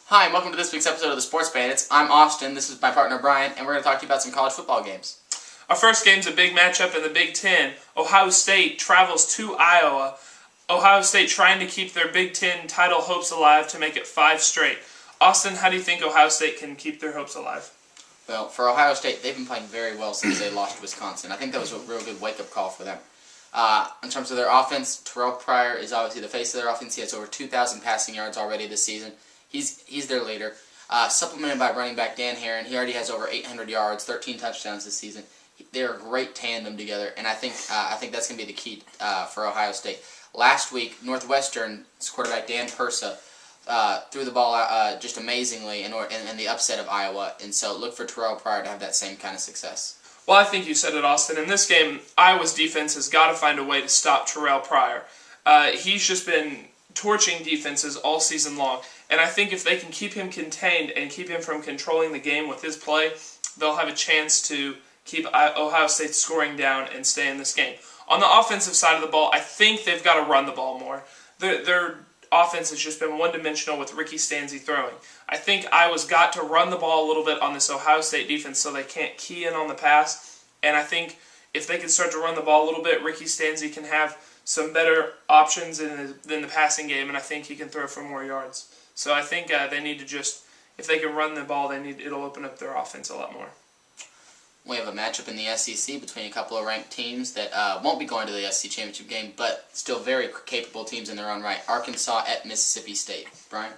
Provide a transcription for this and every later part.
Hi, and welcome to this week's episode of the Sports Bandits. I'm Austin, this is my partner Brian, and we're going to talk to you about some college football games. Our first game's a big matchup in the Big Ten. Ohio State travels to Iowa. Ohio State trying to keep their Big Ten title hopes alive to make it 5 straight. Austin, how do you think Ohio State can keep their hopes alive? Well, for Ohio State, they've been playing very well since they lost to Wisconsin. I think that was a real good wake-up call for them. In terms of their offense, Terrell Pryor is obviously the face of their offense. He has over 2,000 passing yards already this season. He's their leader. Supplemented by running back Dan Herron. He already has over 800 yards, 13 touchdowns this season. They're a great tandem together, and I think that's going to be the key for Ohio State. Last week, Northwestern's quarterback Dan Persa threw the ball just amazingly in the upset of Iowa, and so look for Terrell Pryor to have that same kind of success. Well, I think you said it, Austin. In this game, Iowa's defense has got to find a way to stop Terrell Pryor. He's just been torching defenses all season long, and I think if they can keep him contained and keep him from controlling the game with his play, they'll have a chance to keep Ohio State scoring down and stay in this game. On the offensive side of the ball, I think they've got to run the ball more. Their offense has just been one-dimensional with Ricky Stanzi throwing. I think Iowa's got to run the ball a little bit on this Ohio State defense so they can't key in on the pass, and I think if they can start to run the ball a little bit, Ricky Stanzi can have some better options in the passing game, and I think he can throw for more yards. So I think they need to just, if they can run the ball, it'll open up their offense a lot more. We have a matchup in the SEC between a couple of ranked teams that won't be going to the SEC championship game, but still very capable teams in their own right. Arkansas at Mississippi State. Brian?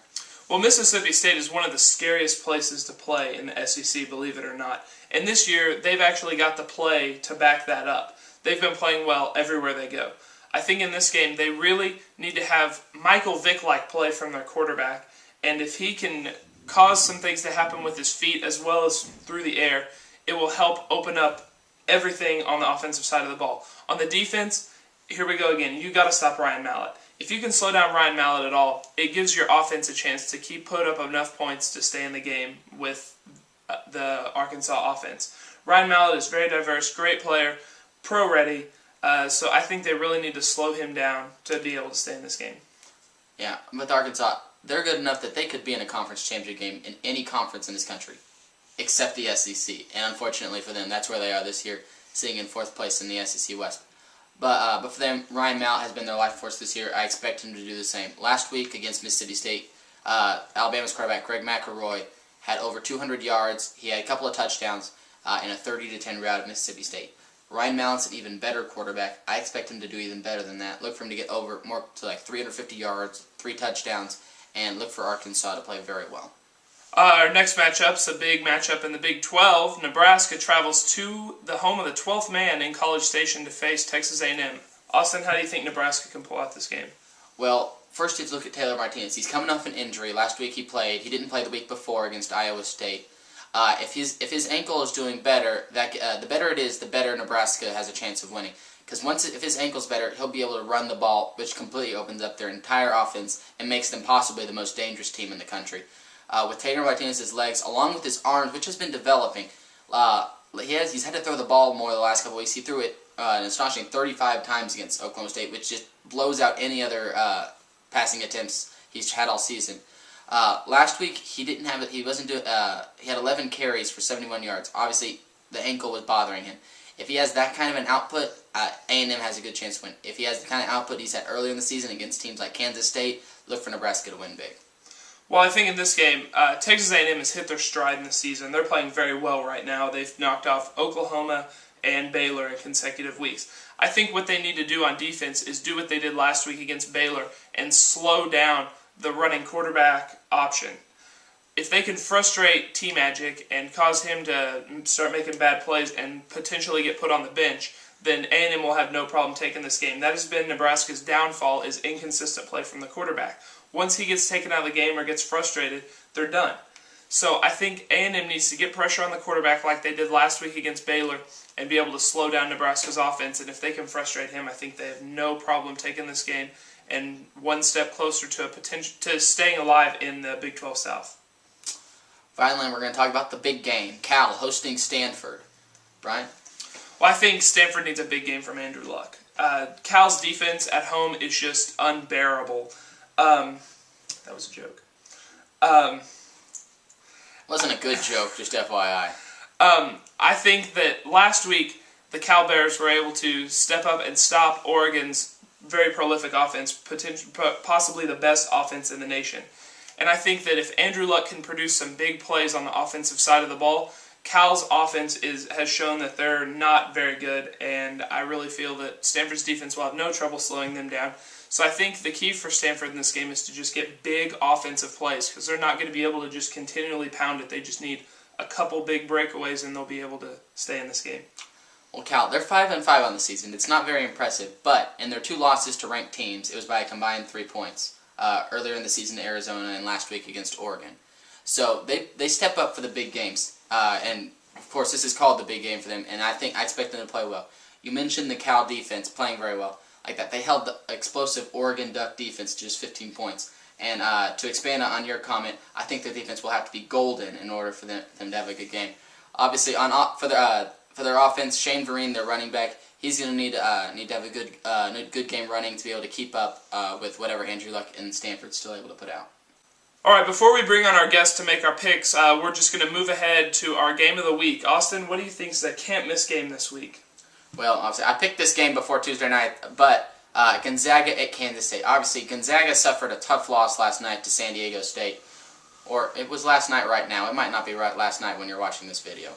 Well, Mississippi State is one of the scariest places to play in the SEC, believe it or not. And this year, they've actually got the play to back that up. They've been playing well everywhere they go. I think in this game, they really need to have Michael Vick-like play from their quarterback, and if he can cause some things to happen with his feet as well as through the air, it will help open up everything on the offensive side of the ball. On the defense, here we go again. You got to stop Ryan Mallett. If you can slow down Ryan Mallett at all, it gives your offense a chance to put up enough points to stay in the game with the Arkansas offense. Ryan Mallett is very diverse, great player, pro-ready, so I think they really need to slow him down to be able to stay in this game. Yeah, with Arkansas, they're good enough that they could be in a conference championship game in any conference in this country, except the SEC. And unfortunately for them, that's where they are this year, sitting in 4th place in the SEC West. But for them, Ryan Mallett has been their life force this year. I expect him to do the same. Last week against Mississippi State, Alabama's quarterback Greg McElroy had over 200 yards. He had a couple of touchdowns in a 30-10 rout of Mississippi State. Ryan Mallett's an even better quarterback. I expect him to do even better than that. Look for him to get over more to like 350 yards, 3 touchdowns, and look for Arkansas to play very well. Our next matchup's a big matchup in the Big 12. Nebraska travels to the home of the 12th man in College Station to face Texas A&M. Austin, how do you think Nebraska can pull out this game? Well, first you have to look at Taylor Martinez. He's coming off an injury. Last week he played. He didn't play the week before against Iowa State. If his ankle is doing better, the better it is, the better Nebraska has a chance of winning. Because if his ankle's better, he'll be able to run the ball, which completely opens up their entire offense and makes them possibly the most dangerous team in the country. With Taylor Martinez's legs, along with his arms, which has been developing, he's had to throw the ball more the last couple weeks. He threw it an astonishing 35 times against Oklahoma State, which just blows out any other passing attempts he's had all season. Last week he didn't have it. He had 11 carries for 71 yards. Obviously, the ankle was bothering him. If he has that kind of an output, A&M has a good chance to win. If he has the kind of output he's had earlier in the season against teams like Kansas State, look for Nebraska to win big. Well, I think in this game, Texas A&M has hit their stride in the season. They're playing very well right now. They've knocked off Oklahoma and Baylor in consecutive weeks. I think what they need to do on defense is do what they did last week against Baylor and slow down the running quarterback option. If they can frustrate T-Magic and cause him to start making bad plays and potentially get put on the bench, then A&M will have no problem taking this game. That has been Nebraska's downfall, is inconsistent play from the quarterback. Once he gets taken out of the game or gets frustrated, they're done. So I think A&M needs to get pressure on the quarterback like they did last week against Baylor and be able to slow down Nebraska's offense. And if they can frustrate him, I think they have no problem taking this game and one step closer to staying alive in the Big 12 South. Finally, we're going to talk about the big game. Cal hosting Stanford. Brian? Well, I think Stanford needs a big game from Andrew Luck. Cal's defense at home is just unbearable. That was a joke. Wasn't a good joke, just FYI. I think that last week the Cal Bears were able to step up and stop Oregon's very prolific offense, possibly the best offense in the nation. And I think that if Andrew Luck can produce some big plays on the offensive side of the ball, Cal's offense has shown that they're not very good, and I really feel that Stanford's defense will have no trouble slowing them down. So I think the key for Stanford in this game is to just get big offensive plays, because they're not going to be able to just continually pound it. They just need a couple big breakaways, and they'll be able to stay in this game. Well, Cal, they're 5-5 on the season. It's not very impressive, but in their 2 losses to ranked teams, it was by a combined 3 points. Earlier in the season to Arizona and last week against Oregon. So they step up for the big games, and of course this is called the big game for them, and I expect them to play well. You mentioned the Cal defense playing very well, like that. They held the explosive Oregon Duck defense to just 15 points. And to expand on your comment, I think their defense will have to be golden in order for them to have a good game. Obviously, for their offense, Shane Vereen, their running back, he's going to need to have a good game running to be able to keep up with whatever Andrew Luck and Stanford's still able to put out. All right, before we bring on our guests to make our picks, we're just going to move ahead to our game of the week. Austin, what do you think is the can't-miss game this week? Well, obviously, I picked this game before Tuesday night, but Gonzaga at Kansas State. Obviously, Gonzaga suffered a tough loss last night to San Diego State. Or it was last night right now. It might not be right last night when you're watching this video.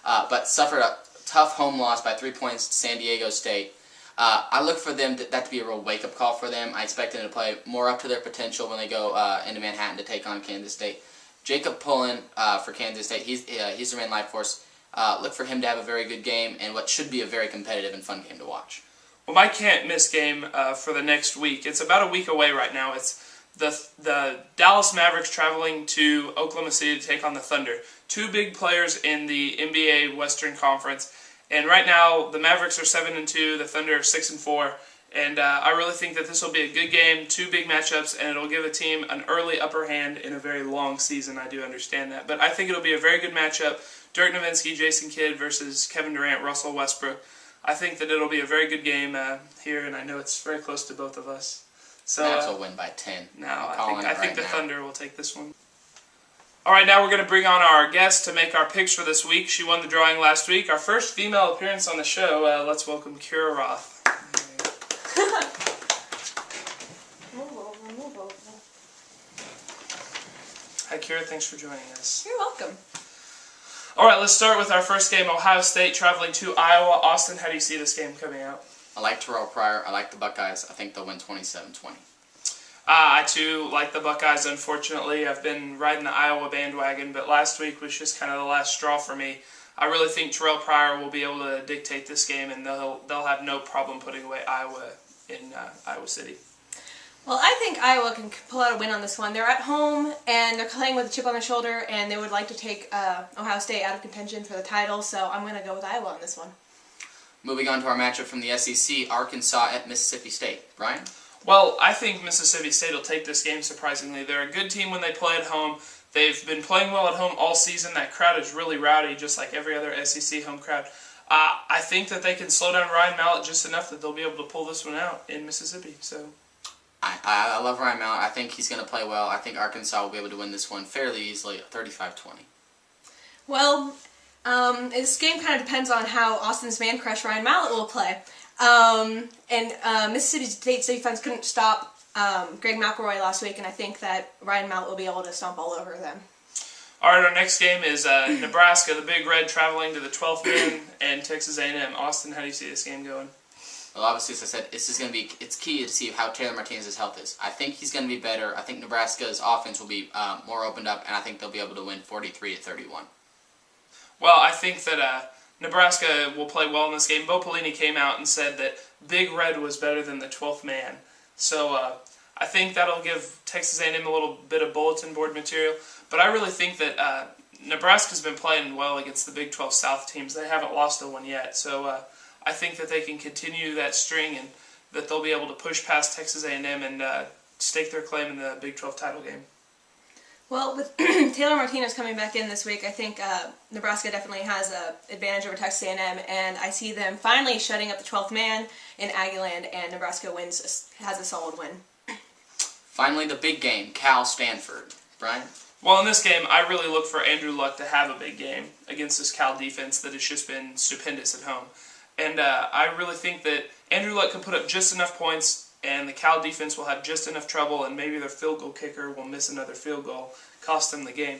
But suffered a tough home loss by 3 points to San Diego State. I look for them that to be a real wake-up call for them. I expect them to play more up to their potential when they go into Manhattan to take on Kansas State. Jacob Pullen for Kansas State, he's the main life force. Look for him to have a very good game and what should be a very competitive and fun game to watch. Well, my can't-miss game for the next week, it's about a week away right now. It's the Dallas Mavericks traveling to Oklahoma City to take on the Thunder. 2 big players in the NBA Western Conference. And right now, the Mavericks are 7-2, the Thunder are 6-4, and I really think that this will be a good game, 2 big matchups, and it'll give a team an early upper hand in a very long season. I do understand that, but I think it'll be a very good matchup. Dirk Nowitzki, Jason Kidd versus Kevin Durant, Russell Westbrook. I think that it'll be a very good game here, and I know it's very close to both of us. So Mavs will win by 10. Now, I think the Thunder will take this one. All right, now we're going to bring on our guest to make our picks for this week. She won the drawing last week. Our first female appearance on the show. Let's welcome Kira Roth. Hi, Kira. Thanks for joining us. You're welcome. All right, let's start with our first game, Ohio State traveling to Iowa. Austin, how do you see this game coming out? I like Terrell Pryor. I like the Buckeyes. I think they'll win 27-20. I, too, like the Buckeyes, unfortunately. I've been riding the Iowa bandwagon, but last week was just kind of the last straw for me. I really think Terrell Pryor will be able to dictate this game, and they'll have no problem putting away Iowa in Iowa City. Well, I think Iowa can pull out a win on this one. They're at home, and they're playing with a chip on their shoulder, and they would like to take Ohio State out of contention for the title, so I'm going to go with Iowa on this one. Moving on to our matchup from the SEC, Arkansas at Mississippi State. Brian? Well, I think Mississippi State will take this game, surprisingly. They're a good team when they play at home. They've been playing well at home all season. That crowd is really rowdy, just like every other SEC home crowd. I think that they can slow down Ryan Mallett just enough that they'll be able to pull this one out in Mississippi. So, I love Ryan Mallett. I think he's going to play well. I think Arkansas will be able to win this one fairly easily, 35-20. Well, this game kind of depends on how Austin's man crush Ryan Mallett will play. Mississippi State's defense couldn't stop Greg McElroy last week, and I think that Ryan Mallett will be able to stomp all over them. All right, our next game is Nebraska, the Big Red, traveling to the 12th man, and Texas A&M. Austin, how do you see this game going? Well, obviously, as I said, it's key to see how Taylor Martinez's health is. I think he's going to be better. I think Nebraska's offense will be more opened up, and I think they'll be able to win 43-31. Well, I think that Nebraska will play well in this game. Bo Pelini came out and said that Big Red was better than the 12th man. So I think that'll give Texas A&M a little bit of bulletin board material. But I really think that Nebraska's been playing well against the Big 12 South teams. They haven't lost a one yet. So I think that they can continue that string and that they'll be able to push past Texas A&M and stake their claim in the Big 12 title game. Well, with Taylor Martinez coming back in this week, I think Nebraska definitely has an advantage over Texas A&M, and I see them finally shutting up the 12th man in Aggieland, and Nebraska has a solid win. Finally, the big game, Cal-Stanford. Brian? Well, in this game, I really look for Andrew Luck to have a big game against this Cal defense that has just been stupendous at home. And I really think that Andrew Luck can put up just enough points, and the Cal defense will have just enough trouble, and maybe their field goal kicker will miss another field goal, cost them the game.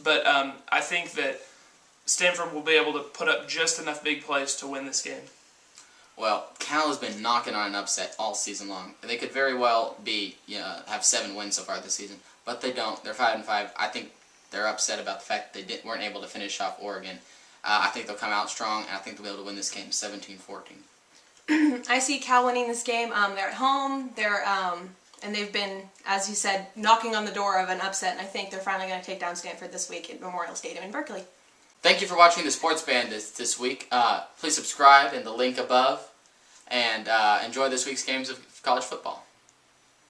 But I think that Stanford will be able to put up just enough big plays to win this game. Well, Cal has been knocking on an upset all season long. They could very well have 7 wins so far this season, but they don't. They're 5-5. I think they're upset about the fact that they weren't able to finish off Oregon. I think they'll come out strong, and I think they'll be able to win this game 17-14. I see Cal winning this game. They're at home. And they've been, as you said, knocking on the door of an upset, and I think they're finally going to take down Stanford this week at Memorial Stadium in Berkeley. Thank you for watching the Sports Bandits this week. Please subscribe in the link above, and enjoy this week's games of college football.